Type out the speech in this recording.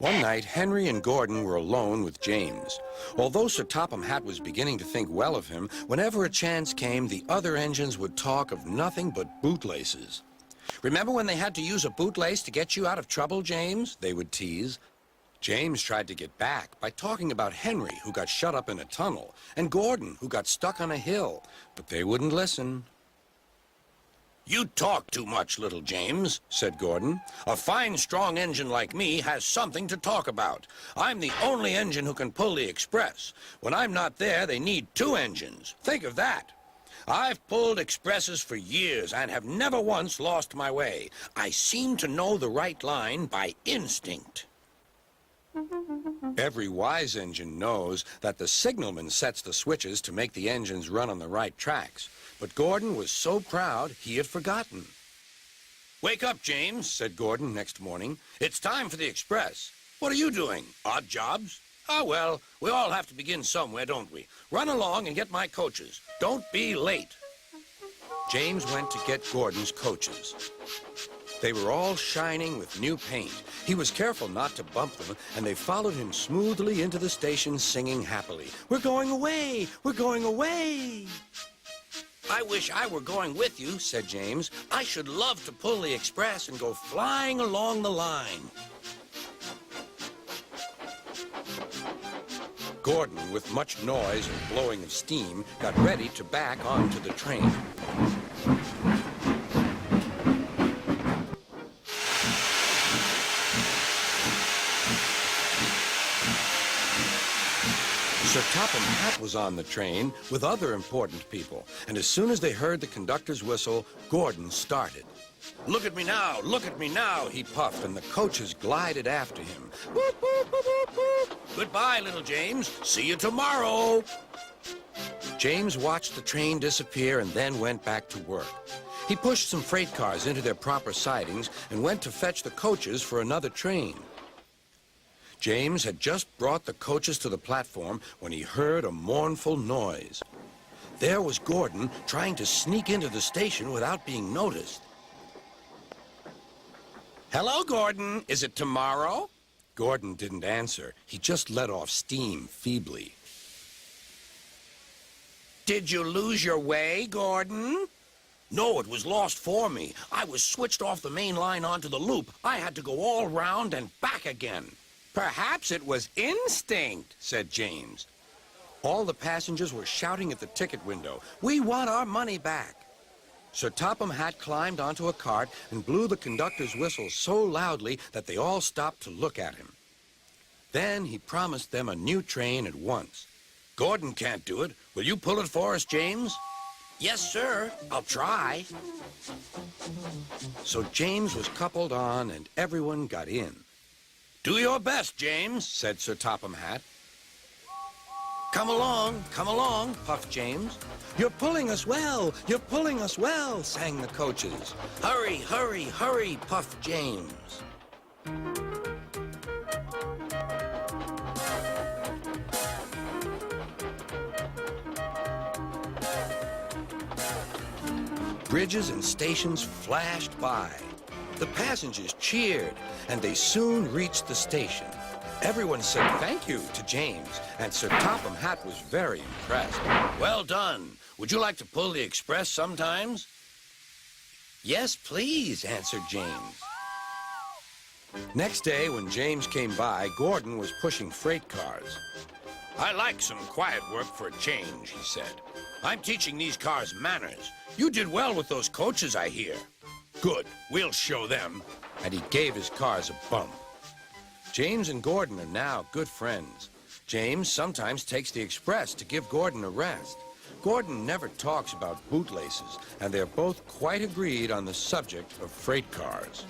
One night, Henry and Gordon were alone with James. Although Sir Topham Hatt was beginning to think well of him, whenever a chance came, the other engines would talk of nothing but bootlaces. "Remember when they had to use a bootlace to get you out of trouble, James?" they would tease. James tried to get back by talking about Henry, who got shut up in a tunnel, and Gordon, who got stuck on a hill, but they wouldn't listen. "You talk too much, little James," said Gordon. "A fine, strong engine like me has something to talk about. I'm the only engine who can pull the express. When I'm not there, they need two engines. Think of that. I've pulled expresses for years and have never once lost my way. I seem to know the right line by instinct." Every wise engine knows that the signalman sets the switches to make the engines run on the right tracks. But Gordon was so proud he had forgotten. "Wake up, James," said Gordon next morning. "It's time for the express. What are you doing? Odd jobs? Ah, well, we all have to begin somewhere, don't we? Run along and get my coaches. Don't be late." James went to get Gordon's coaches. They were all shining with new paint. He was careful not to bump them, and they followed him smoothly into the station singing happily, "We're going away! We're going away!" "I wish I were going with you," said James. "I should love to pull the express and go flying along the line." Gordon, with much noise and blowing of steam, got ready to back onto the train. Sir Topham Hatt was on the train with other important people, and as soon as they heard the conductor's whistle, Gordon started. Look at me now," he puffed, and the coaches glided after him. "Boop, boop, boop, boop, boop. Goodbye, little James. See you tomorrow." James watched the train disappear and then went back to work. He pushed some freight cars into their proper sidings and went to fetch the coaches for another train. James had just brought the coaches to the platform when he heard a mournful noise. There was Gordon trying to sneak into the station without being noticed. "Hello, Gordon. Is it tomorrow?" Gordon didn't answer. He just let off steam feebly. "Did you lose your way, Gordon?" "No, it was lost for me. I was switched off the main line onto the loop. I had to go all round and back again." "Perhaps it was instinct," said James. All the passengers were shouting at the ticket window, "We want our money back." Sir Topham Hatt climbed onto a cart and blew the conductor's whistle so loudly that they all stopped to look at him. Then he promised them a new train at once. "Gordon can't do it. Will you pull it for us, James?" "Yes, sir. I'll try." So James was coupled on and everyone got in. "Do your best, James," said Sir Topham Hatt. Come along," puffed James. You're pulling us well, sang the coaches. "Hurry, hurry, hurry," puffed James. Bridges and stations flashed by. The passengers cheered, and they soon reached the station. Everyone said thank you to James, and Sir Topham Hatt was very impressed. "Well done. Would you like to pull the express sometimes?" "Yes, please," answered James. Next day, when James came by, Gordon was pushing freight cars. "I like some quiet work for a change," he said. "I'm teaching these cars manners. You did well with those coaches, I hear." "Good. We'll show them." And he gave his cars a bump. James and Gordon are now good friends. James sometimes takes the express to give Gordon a rest. Gordon never talks about bootlaces, and they're both quite agreed on the subject of freight cars.